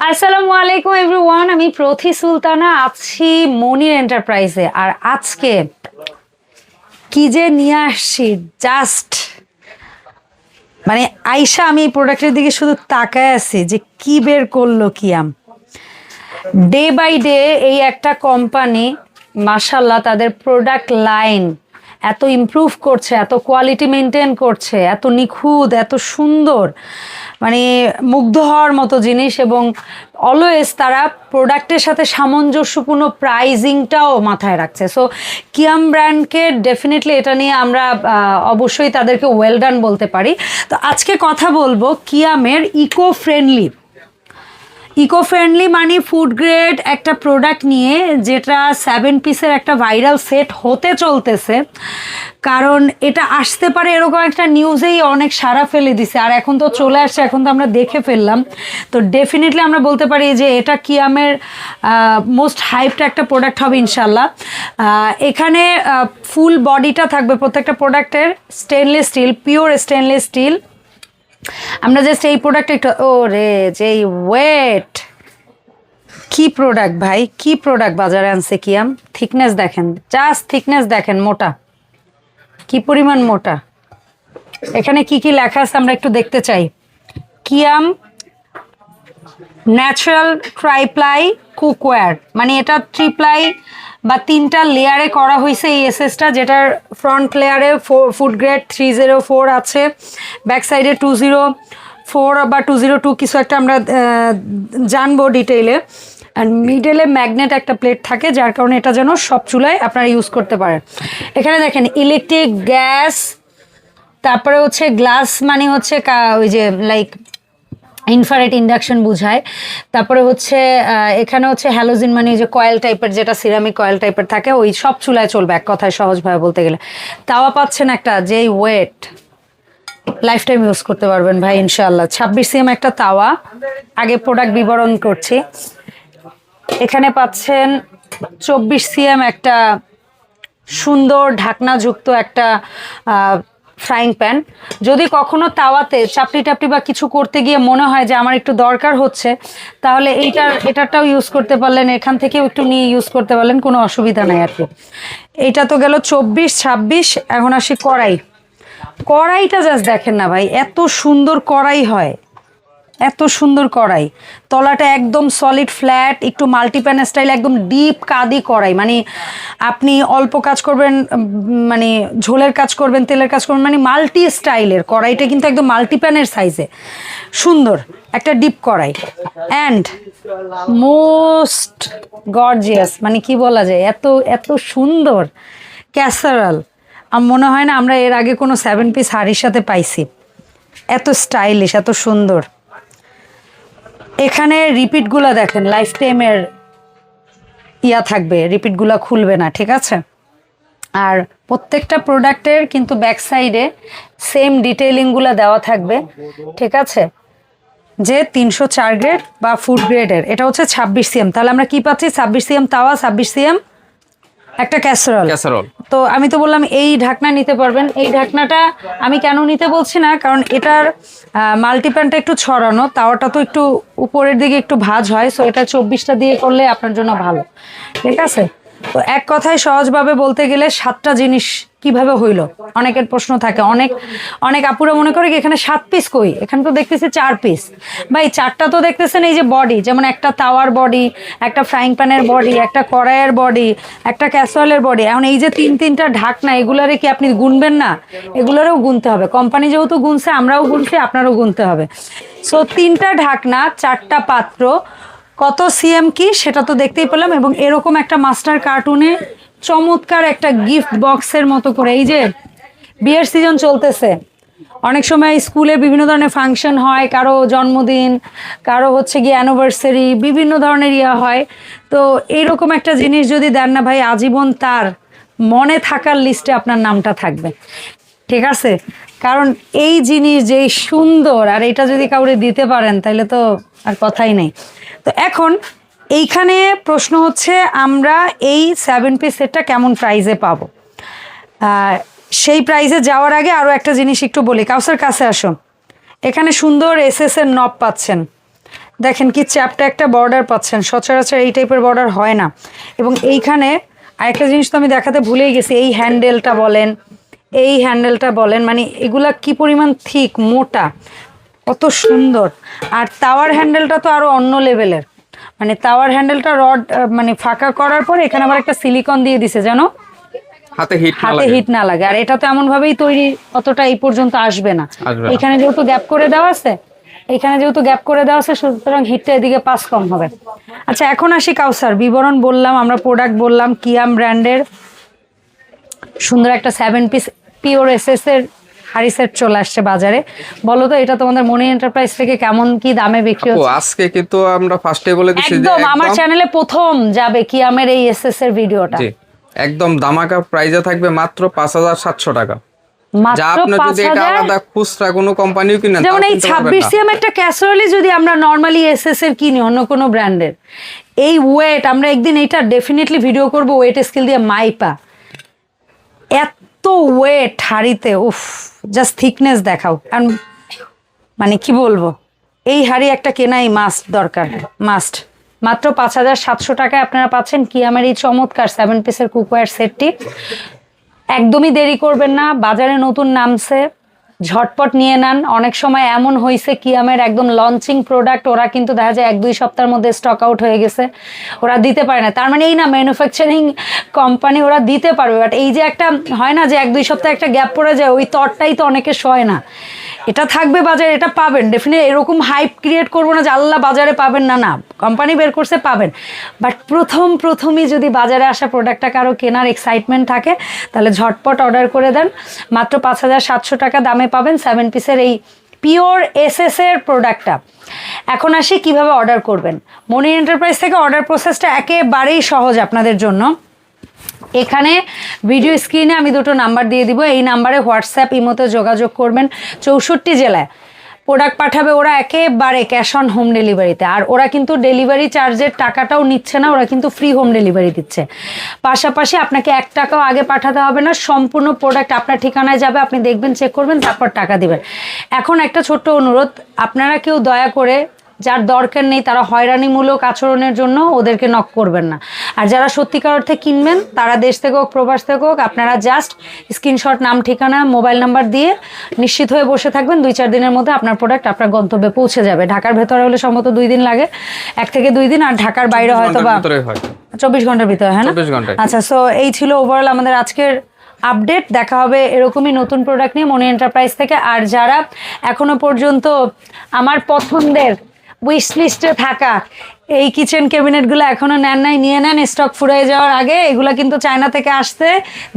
আসসালামু আলাইকুম এভরিওয়ান, আমি প্রথি সুলতানা আছি মনির এন্টারপ্রাইজে। আর আজকে কি যে নিয়ে আসছি, জাস্ট মানে আইসা আমি এই প্রোডাক্টের দিকে শুধু তাকায় আছি যে কি বের করলো কিয়াম। ডে বাই ডে এই একটা কোম্পানি মাশাআল্লাহ তাদের প্রোডাক্ট লাইন এত ইমপ্রুভ করছে, এত কোয়ালিটি মেনটেন করছে, এত নিখুঁত, এত সুন্দর, মানে মুগ্ধ হওয়ার মতো জিনিস। এবং অলওয়েজ তারা প্রোডাক্টের সাথে সামঞ্জস্যপূর্ণ প্রাইজিংটাও মাথায় রাখছে। সো কিয়াম ব্র্যান্ডকে ডেফিনেটলি এটা নিয়ে আমরা অবশ্যই তাদেরকে ওয়েল ডান বলতে পারি। তো আজকে কথা বলবো কিয়ামের ইকো ফ্রেন্ডলি মানে ফুড গ্রেড একটা প্রোডাক্ট নিয়ে, যেটা 7 পিসের একটা ভাইরাল সেট হতে চলতেছে। কারণ এটা আসতে পারে এরকম একটা নিউজেই অনেক সাড়া ফেলে দিছে, আর এখন তো চলে আসছে, এখন তো আমরা দেখে ফেললাম। তো ডেফিনেটলি আমরা বলতে পারি যে এটা কিয়ামের মোস্ট হাইপড একটা প্রোডাক্ট হবে ইনশাল্লাহ। এখানে ফুল বডিটা থাকবে প্রত্যেকটা প্রোডাক্টের stainless steel, pure stainless steel. আমরা জাস্ট এই প্রোডাক্ট একটু, ও রে যে ওয়েট, কি প্রোডাক্ট ভাই, কি প্রোডাক্ট বাজারে আনছে কিয়াম। থিকনেস দেখেন, জাস্ট থিকনেস দেখেন, মোটা কি পরিমাণ মোটা। এখানে কি কি লেখা আছে আমরা একটু দেখতে চাই। কিয়াম ন্যাচারাল ট্রাইপ্লাই কুকওয়্যার, মানে এটা 3 প্লাই বা 3টা লেয়ারে করা হয়েছে এই এসএসটা, যেটার ফ্রন্ট লেয়ারে ফুড গ্রেড 304 আছে, ব্যাক সাইডে 204 বা 202 কিছু একটা আমরা জানবো ডিটেইলে। আর মিডলে ম্যাগনেট একটা প্লেট থাকে, যার কারণে এটা যেন সব চুলায় আপনারা ইউজ করতে পারেন। এখানে দেখেন ইলেকট্রিক, গ্যাস, তারপরে হচ্ছে গ্লাস মানে হচ্ছে ওই যে লাইক ইনফ্রারেড ইন্ডাকশন বুঝায়। তারপরে হচ্ছে এখানে হচ্ছে হ্যালোজিন মানে যে কয়েল টাইপের, যেটা সিরামিক কয়েল টাইপের থাকে, ওই সব চুলায় চলবে এক কথায় সহজভাবে বলতে গেলে। তাওয়া পাচ্ছেন একটা, যেই ওয়েট লাইফ টাইম ইউজ করতে পারবেন ভাই ইনশাআল্লাহ। 26 সিএম একটা তাওয়া, আগে প্রোডাক্ট বিবরণ করছি। এখানে পাচ্ছেন 24 সিএম একটা সুন্দর ঢাকনাযুক্ত একটা ফ্রাইং প্যান। যদি কখনো তাওয়াতে চাপড়ি টাপড়ি বা কিছু করতে গিয়ে মনে হয় যে আমার একটু দরকার হচ্ছে, তাহলে এটাটাও ইউজ করতে পারলেন, এখান থেকেও একটু নিয়ে ইউজ করতে পারলেন, কোনো অসুবিধা নাই আর কি। এইটা তো গেল 24, 26। এখন আসি কড়াইটা জাস্ট দেখেন না ভাই, এত সুন্দর কড়াই হয়, এত সুন্দর কড়াই। তলাটা একদম সলিড ফ্ল্যাট, একটু মাল্টিপ্যান স্টাইল, একদম ডিপ কাদি কড়াই। মানে আপনি অল্প কাজ করবেন, মানে ঝোলের কাজ করবেন, তেলের কাজ করবেন, মানে মাল্টি স্টাইলের কড়াইটা, কিন্তু একদম মাল্টিপ্যানের সাইজে সুন্দর একটা ডিপ কড়াই। অ্যান্ড মোস্ট গর্জিয়াস, মানে কি বলা যায়, এত এত সুন্দর ক্যাসারাল। আমার মনে হয় না আমরা এর আগে কোনো 7 পিস হাঁড়ির সাথে পাইছি, এত স্টাইলিশ, এত সুন্দর। এখানে রিপিটগুলো দেখেন, লাইফ টাইমের থাকবে, রিপিটগুলো খুলবে না, ঠিক আছে। আর প্রত্যেকটা প্রোডাক্টের কিন্তু ব্যাক সাইডে সেম ডিটেইলিংগুলো দেওয়া থাকবে, ঠিক আছে। যে 304 গ্রেড বা ফুড গ্রেডের, এটা হচ্ছে 26 সিএম। তাহলে আমরা কি পাচ্ছি, 26 সিএম তাওয়া, 26 সিএম একটা ক্যাসারোল। তো আমি তো বললাম এই ঢাকনা নিতে পারবেন। এই ঢাকনাটা আমি কেন নিতে বলছি না, কারণ এটার মাল্টিপ্যানটা একটু ছড়ানো, তাওয়াটা তো একটু উপরের দিকে একটু ভাঁজ হয়। সো এটা 24টা দিয়ে করলে আপনার জন্য ভালো, ঠিক আছে। তো এক কথায় সহজভাবে বলতে গেলে 7টা জিনিস কিভাবে হইলো, অনেকের প্রশ্ন থাকে। অনেক আপুরা মনে করে কি এখানে 7 পিস কই, এখানে তো দেখতেছি 4 পিস। ভাই 4টা তো দেখতেছেন, এই যে বডি, যেমন একটা তাওয়ার বডি, একটা ফ্রাইং প্যানের বডি, একটা কড়াইয়ের বডি, একটা ক্যাসরোলের বডি। এখন এই যে 3-3টা ঢাকনা, এগুলারে কি আপনি গুনবেন না? এগুলারও গুনতে হবে। কোম্পানি যেহেতু গুনছে, আমরাও গুনছি, আপনারও গুনতে হবে। সো 3টা ঢাকনা, 4টা পাত্র, কত সিএম কি সেটা তো দেখতেই পেলাম। এবং এরকম একটা মাস্টার কার্টুনে চমৎকার একটা গিফট বক্সের মতো করে, এই যে বিয়ের সিজন চলতেছে, অনেক সময় স্কুলে বিভিন্ন ধরনের ফাংশন হয়, কারো জন্মদিন, কারো হচ্ছে গিয়ে অ্যানিভার্সারি, বিভিন্ন ধরনের হয়। তো এইরকম একটা জিনিস যদি দেন না ভাই, আজীবন তার মনে থাকার লিস্টে আপনার নামটা থাকবে, ঠিক আছে। কারণ এই জিনিস যেই সুন্দর, আর এটা যদি কাউরে দিতে পারেন তাহলে তো আর কথাই নেই। তো এখন এইখানে প্রশ্ন হচ্ছে, আমরা এই 7 পিস সেটটা কেমন প্রাইসে পাবো। সেই প্রাইসে যাওয়ার আগে আরও একটা জিনিস একটু বলি। কাউসার কাছে আসো। এখানে সুন্দর এসএস এর নব পাচ্ছেন, দেখেন কি চ্যাপটা একটা বর্ডার পাচ্ছেন, সচরাচর এই টাইপের বর্ডার হয় না। এবং এইখানে আরেকটা জিনিস তো আমি দেখাতে ভুলেই গেছি, এই হ্যান্ডেলটা বলেন, এই হ্যান্ডেলটা বলেন, মানে এগুলা কি পরিমাণ থিক, মোটা, কত সুন্দর। আর তাওয়ার হ্যান্ডেলটা তো আরো অন্য লেভেলের, মানে তাওয়ার হ্যান্ডেলটা রড মানে ফাঁকা করার পর এখানে আবার একটা সিলিকন দিয়ে দিছে যেন হাতে হিট না লাগে। আর এটা তো এমন ভাবেই তৈরি, অতটা এই পর্যন্ত আসবে না। এখানে যেহেতু গ্যাপ করে দেওয়া আছে, সুতরাং হিটটা এদিকে পাস কম হবে। আচ্ছা এখন আসি কাউসার, বিবরণ বললাম, আমরা প্রোডাক্ট বললাম, কিয়াম ব্র্যান্ডের সুন্দর একটা 7 পিস পিওর এসএস এর হাড়ি সেট চলে আসছে বাজারে। বলো তো এটা তোমাদের মনি এন্টারপ্রাইজ থেকে কেমন কি দামে বিক্রি হচ্ছে? আজকে কিন্তু আমরা ফার্স্টে বলে দিছি যে একদম আমার চ্যানেলে প্রথম যাবে কিয়ামের এই এসএস এর ভিডিওটা, একদম দামাকা প্রাইসে থাকবে মাত্র 5700 টাকা। যা মাত্র আপনি যদি এটা আলাদা খুচরা কোনো কোম্পানিও কিনেন, যেমন এই 26 সিএম একটা ক্যাসেরোলি যদি আমরা নরমালি এসএস এর কিনি অন্য কোনো ব্র্যান্ডের, এই ওয়েট আমরা একদিন এটা ডেফিনেটলি ভিডিও করব, ওয়েট স্কেল দিয়ে মাইপা, এত ওয়েট হাড়িতে, উফ জাস্ট থিকনেস দেখাও। কারণ মানে কি বলবো, এই হাড়ি একটা কেনাই মাস্ট, দরকার মাস্ট। মাত্র 5700 টাকায় আপনারা পাচ্ছেন কিয়ামের এই চমৎকার 7 পিসের কুকওয়্যার সেটটি। একদমই দেরি করবেন না, বাজারে নতুন নামছে, ঝটপট নিয়ে নেন। অনেক সময় এমন হয়েছে কিয়ামের একদম লঞ্চিং প্রোডাক্ট, ওরা কিন্তু দেখা যায় 1-2 সপ্তাহের মধ্যে স্টক আউট হয়ে গেছে, ওরা দিতে পারে না। তার মানে এই না ম্যানুফ্যাকচারিং কোম্পানি ওরা দিতে পারবে, বাট এই যে একটা হয় না যে 1-2 সপ্তাহ একটা গ্যাপ পড়ে যায়, ওই তরটাই তো অনেকে সয় না। এটা থাকবে বাজারে, এটা পাবেন ডেফিনেটলি, এরকম হাইপ ক্রিয়েট করবো না যে আল্লাহ বাজারে পাবেন না, না কোম্পানি বের করছে পাবেন। বাট প্রথমই যদি বাজারে আসা প্রোডাক্টটা কারো কেনার এক্সাইটমেন্ট থাকে তাহলে ঝটপট অর্ডার করে দেন। মাত্র 5700 টাকা দামে পাবেন 7 পিসের এই পিওর এসএস এর প্রোডাক্টটা। এখন আসি কিভাবে অর্ডার করবেন। মনি এন্টারপ্রাইজ থেকে অর্ডার প্রসেসটা একেবারেই সহজ আপনাদের জন্য। এখানে ভিডিও স্ক্রিনে আমি দুটো নাম্বার দিয়ে দিব, এই নাম্বারে হোয়াটসঅ্যাপ ইমোতে যোগাযোগ করবেন। 64 জেলায় প্রোডাক্ট পাঠাবে ওরা একেবারে ক্যাশ অন হোম ডেলিভারিতে। আর ওরা কিন্তু ডেলিভারি চার্জের টাকাটাও নিচ্ছে না, ওরা কিন্তু ফ্রি হোম ডেলিভারি দিচ্ছে। পাশাপাশি আপনাকে 1 টাকাও আগে পাঠাতে হবে না, সম্পূর্ণ প্রোডাক্ট আপনার ঠিকানায় যাবে, আপনি দেখবেন, চেক করবেন, তারপর টাকা দিবেন। এখন একটা ছোট্ট অনুরোধ, আপনারা কেউ দয়া করে যার দরকার নেই, তারা হয়রানিমূলক আচরণের জন্য ওদেরকে নক করবেন না। আর যারা সত্যিকার অর্থে কিনবেন, তারা দেশ থেকে হোক প্রবাস থেকে হোক, আপনারা জাস্ট স্ক্রিনশট, নাম, ঠিকানা, মোবাইল নাম্বার দিয়ে নিশ্চিত হয়ে বসে থাকবেন। 2-4 দিনের মধ্যে আপনার প্রোডাক্ট আপনার গন্তব্যে পৌঁছে যাবে। ঢাকার ভেতরে হলে সম্ভবত 2 দিন লাগে, 1 থেকে 2 দিন। আর ঢাকার বাইরে হয়তো বা 24 ঘন্টার ভিতরে, হ্যাঁ না? আচ্ছা, সো এই ছিল ওভারঅল আমাদের আজকের আপডেট। দেখা হবে এরকমই নতুন প্রোডাক্ট নিয়ে মনি এন্টারপ্রাইজ থেকে। আর যারা এখনো পর্যন্ত আমার পছন্দের উইশ লিস্টে থাকা এই কিচেন ক্যাবিনেটগুলো এখনো নেন নাই, নিয়ে নেন, স্টক ফুরিয়ে যাওয়ার আগে। এগুলো কিন্তু চায়না থেকে আসতে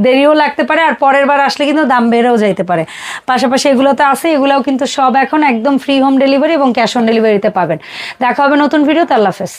দেরিও লাগতে পারে, আর পরের বার আসলে কিন্তু দাম বেড়েও যাইতে পারে। পাশাপাশি এগুলোতে আছে, এগুলোও কিন্তু সব এখন একদম ফ্রি হোম ডেলিভারি এবং ক্যাশ অন ডেলিভারিতে পাবেন। দেখা হবে নতুন ভিডিওতে। আল্লাহ হাফেজ।